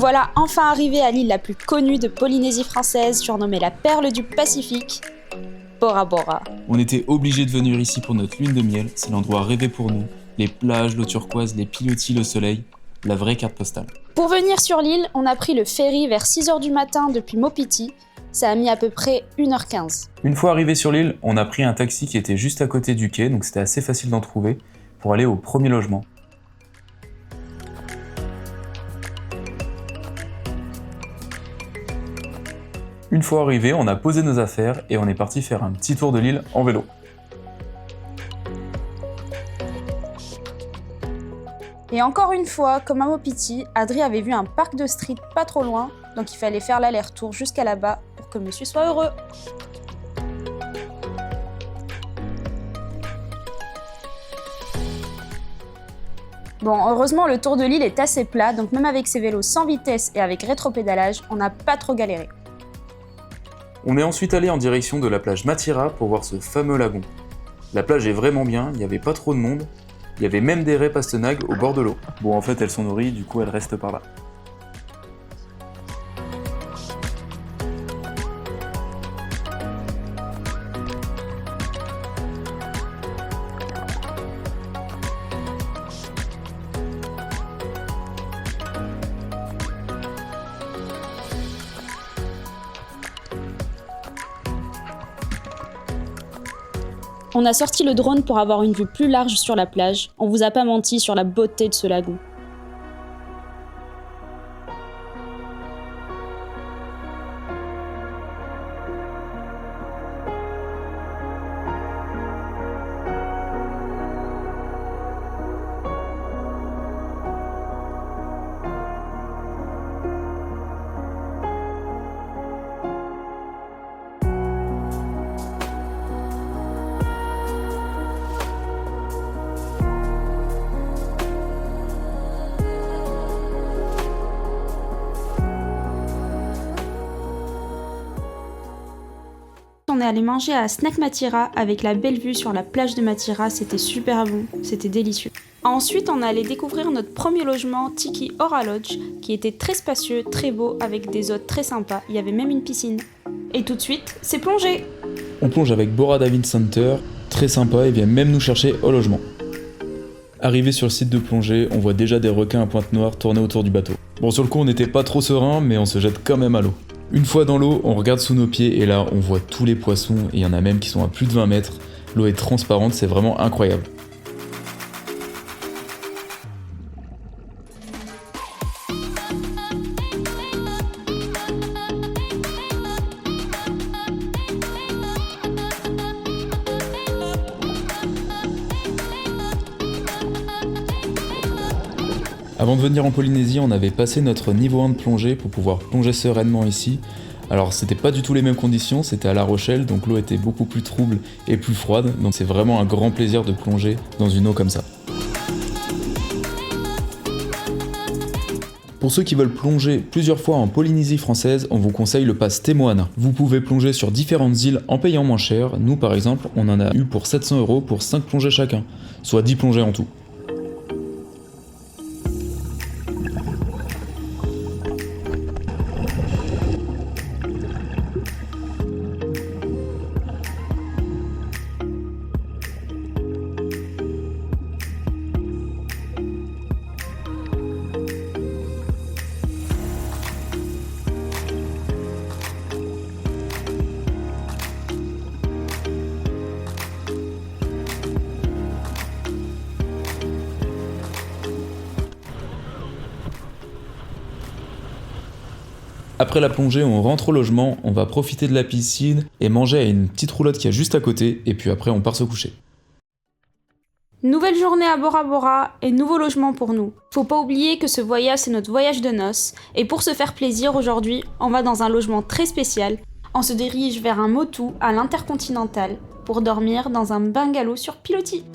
voilà enfin arrivés à l'île la plus connue de Polynésie française, surnommée la perle du Pacifique, Bora Bora. On était obligés de venir ici pour notre lune de miel, c'est l'endroit rêvé pour nous. Les plages, l'eau turquoise, les pilotis, le soleil, la vraie carte postale. Pour venir sur l'île, on a pris le ferry vers 6h du matin depuis Mopiti. Ça a mis à peu près 1h15. Une fois arrivé sur l'île, on a pris un taxi qui était juste à côté du quai, donc c'était assez facile d'en trouver, pour aller au premier logement. Une fois arrivé, on a posé nos affaires et on est parti faire un petit tour de l'île en vélo. Et encore une fois, comme à Mopiti, Adri avait vu un parc de street pas trop loin, donc il fallait faire l'aller-retour jusqu'à là-bas pour que monsieur soit heureux. Bon, heureusement, le tour de l'île est assez plat, donc même avec ses vélos sans vitesse et avec rétropédalage, on n'a pas trop galéré. On est ensuite allé en direction de la plage Matira pour voir ce fameux lagon. La plage est vraiment bien, il n'y avait pas trop de monde, il y avait même des raies pastenagues au bord de l'eau. Bon, en fait, elles sont nourries, du coup, elles restent par là. On a sorti le drone pour avoir une vue plus large sur la plage. On vous a pas menti sur la beauté de ce lagon. On est allé manger à Snack Matira avec la belle vue sur la plage de Matira, c'était super bon, c'était délicieux. Ensuite, on est allé découvrir notre premier logement, Tiki Ora Lodge, qui était très spacieux, très beau, avec des hôtes très sympas, il y avait même une piscine. Et tout de suite, c'est plongé. On plonge avec Bora David Center, très sympa, il vient même nous chercher au logement. Arrivé sur le site de plongée, on voit déjà des requins à pointe noire tourner autour du bateau. Bon, sur le coup, on n'était pas trop serein, mais on se jette quand même à l'eau. Une fois dans l'eau, on regarde sous nos pieds et là, on voit tous les poissons et il y en a même qui sont à plus de 20 mètres. L'eau est transparente, c'est vraiment incroyable. Avant de venir en Polynésie, on avait passé notre niveau 1 de plongée pour pouvoir plonger sereinement ici. Alors c'était pas du tout les mêmes conditions, c'était à La Rochelle, donc l'eau était beaucoup plus trouble et plus froide, donc c'est vraiment un grand plaisir de plonger dans une eau comme ça. Pour ceux qui veulent plonger plusieurs fois en Polynésie française, on vous conseille le pass Temoana. Vous pouvez plonger sur différentes îles en payant moins cher. Nous par exemple, on en a eu pour 700 € pour 5 plongées chacun, soit 10 plongées en tout. Après la plongée, on rentre au logement, on va profiter de la piscine et manger à une petite roulotte qui est juste à côté, et puis après on part se coucher. Nouvelle journée à Bora Bora et nouveau logement pour nous. Faut pas oublier que ce voyage c'est notre voyage de noces, et pour se faire plaisir aujourd'hui, on va dans un logement très spécial. On se dirige vers un motu à l'Intercontinental pour dormir dans un bungalow sur pilotis.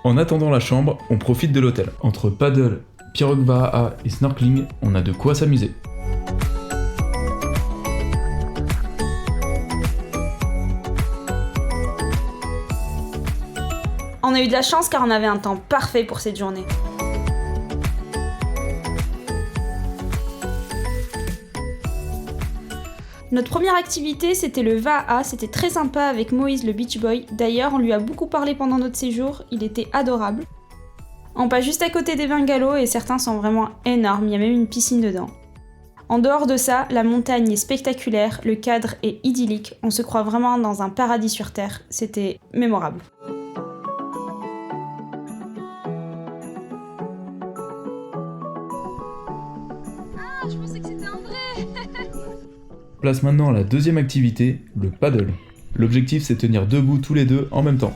En attendant la chambre, on profite de l'hôtel. Entre paddle, Pirogue Va'a et snorkeling, on a de quoi s'amuser. On a eu de la chance car on avait un temps parfait pour cette journée. Notre première activité, c'était le Va'a, c'était très sympa avec Moïse le Beach Boy. D'ailleurs, on lui a beaucoup parlé pendant notre séjour, il était adorable. On passe juste à côté des bungalows et certains sont vraiment énormes, il y a même une piscine dedans. En dehors de ça, la montagne est spectaculaire, le cadre est idyllique, on se croit vraiment dans un paradis sur terre, c'était mémorable. Ah, je pensais que c'était un vrai. Place maintenant à la deuxième activité, le paddle. L'objectif c'est de tenir debout tous les deux en même temps.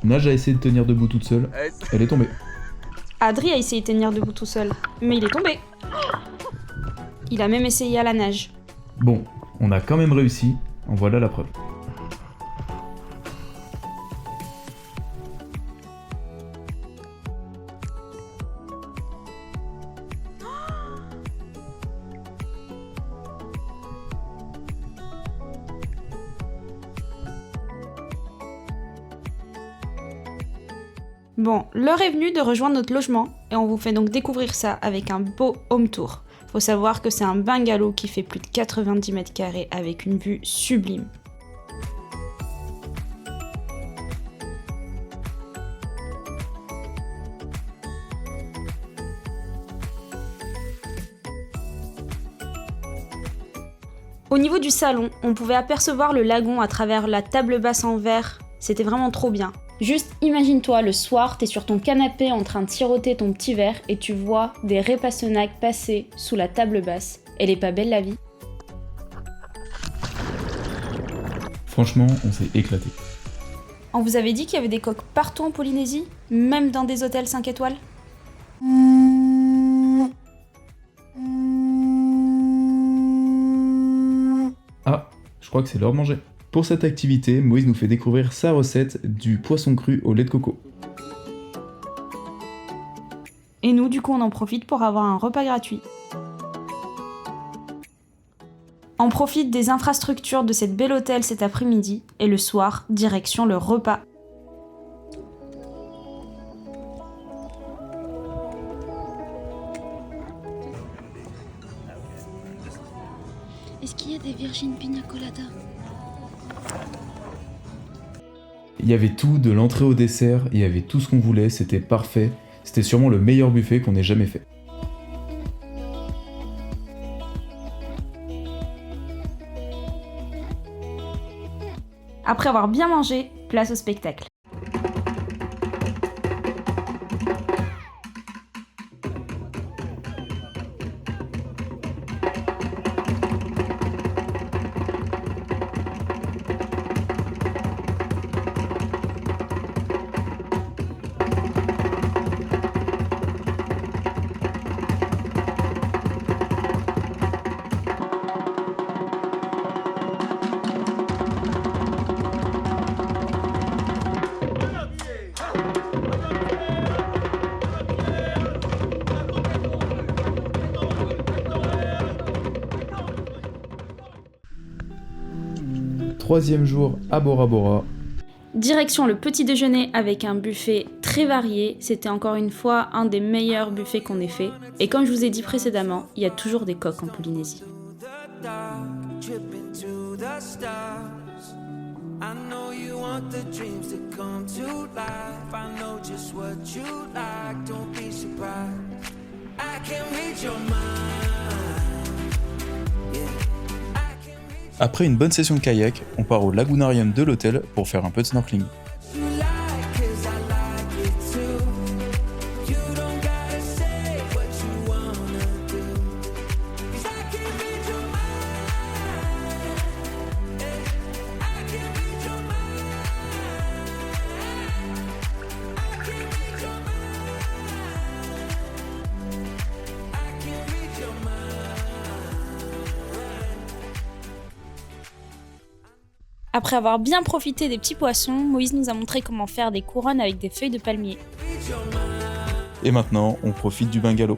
Nage a essayé de tenir debout toute seule, elle est tombée. Adri a essayé de tenir debout tout seul, mais il est tombé. Il a même essayé à la nage. Bon, on a quand même réussi, en voilà la preuve. Bon, l'heure est venue de rejoindre notre logement et on vous fait donc découvrir ça avec un beau home tour. Faut savoir que c'est un bungalow qui fait plus de 90 mètres carrés avec une vue sublime. Au niveau du salon, on pouvait apercevoir le lagon à travers la table basse en verre, c'était vraiment trop bien. Juste imagine-toi, le soir, t'es sur ton canapé en train de siroter ton petit verre et tu vois des Repassenac passer sous la table basse. Elle est pas belle la vie? Franchement, on s'est éclaté. On vous avait dit qu'il y avait des coques partout en Polynésie, même dans des hôtels 5 étoiles? Ah, je crois que c'est l'heure de manger. Pour cette activité, Moïse nous fait découvrir sa recette du poisson cru au lait de coco. Et nous, du coup, on en profite pour avoir un repas gratuit. On profite des infrastructures de cette belle hôtel cet après-midi, et le soir, direction le repas. Est-ce qu'il y a des Virgin Pina Colada? Il y avait tout, de l'entrée au dessert, il y avait tout ce qu'on voulait, c'était parfait. C'était sûrement le meilleur buffet qu'on ait jamais fait. Après avoir bien mangé, place au spectacle. Troisième jour à Bora Bora. Direction le petit déjeuner avec un buffet très varié. C'était encore une fois un des meilleurs buffets qu'on ait fait. Et comme je vous ai dit précédemment, il y a toujours des coques en Polynésie. Après une bonne session de kayak, on part au lagunarium de l'hôtel pour faire un peu de snorkeling. Après avoir bien profité des petits poissons, Moïse nous a montré comment faire des couronnes avec des feuilles de palmier. Et maintenant, on profite du bungalow.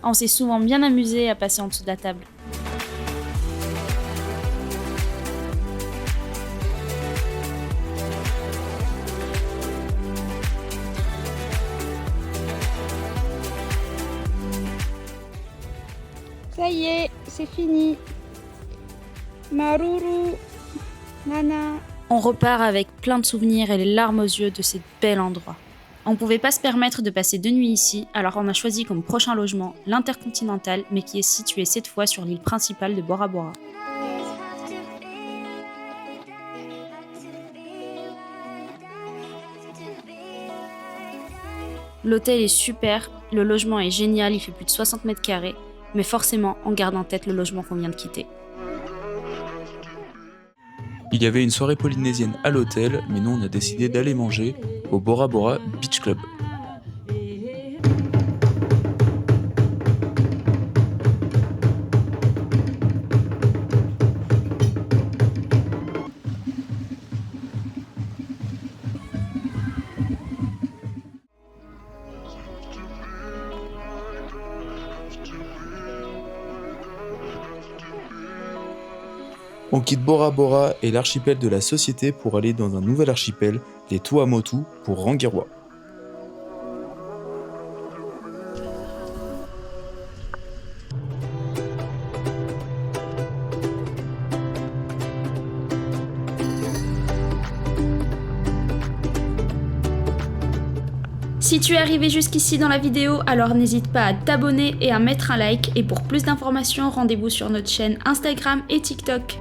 On s'est souvent bien amusé à passer en dessous de la table. Ça y est, c'est fini. Maruru, Nana. On repart avec plein de souvenirs et les larmes aux yeux de ces bels endroits. On pouvait pas se permettre de passer 2 nuits ici, alors on a choisi comme prochain logement l'Intercontinental, mais qui est situé cette fois sur l'île principale de Bora Bora. L'hôtel est super, le logement est génial, il fait plus de 60 mètres carrés, mais forcément on garde en tête le logement qu'on vient de quitter. Il y avait une soirée polynésienne à l'hôtel, mais nous on a décidé d'aller manger au Bora Bora Beach Club. On quitte Bora Bora et l'archipel de la Société pour aller dans un nouvel archipel, les Tuamotu, pour Rangiroa. Si tu es arrivé jusqu'ici dans la vidéo, alors n'hésite pas à t'abonner et à mettre un like. Et pour plus d'informations, rendez-vous sur notre chaîne Instagram et TikTok.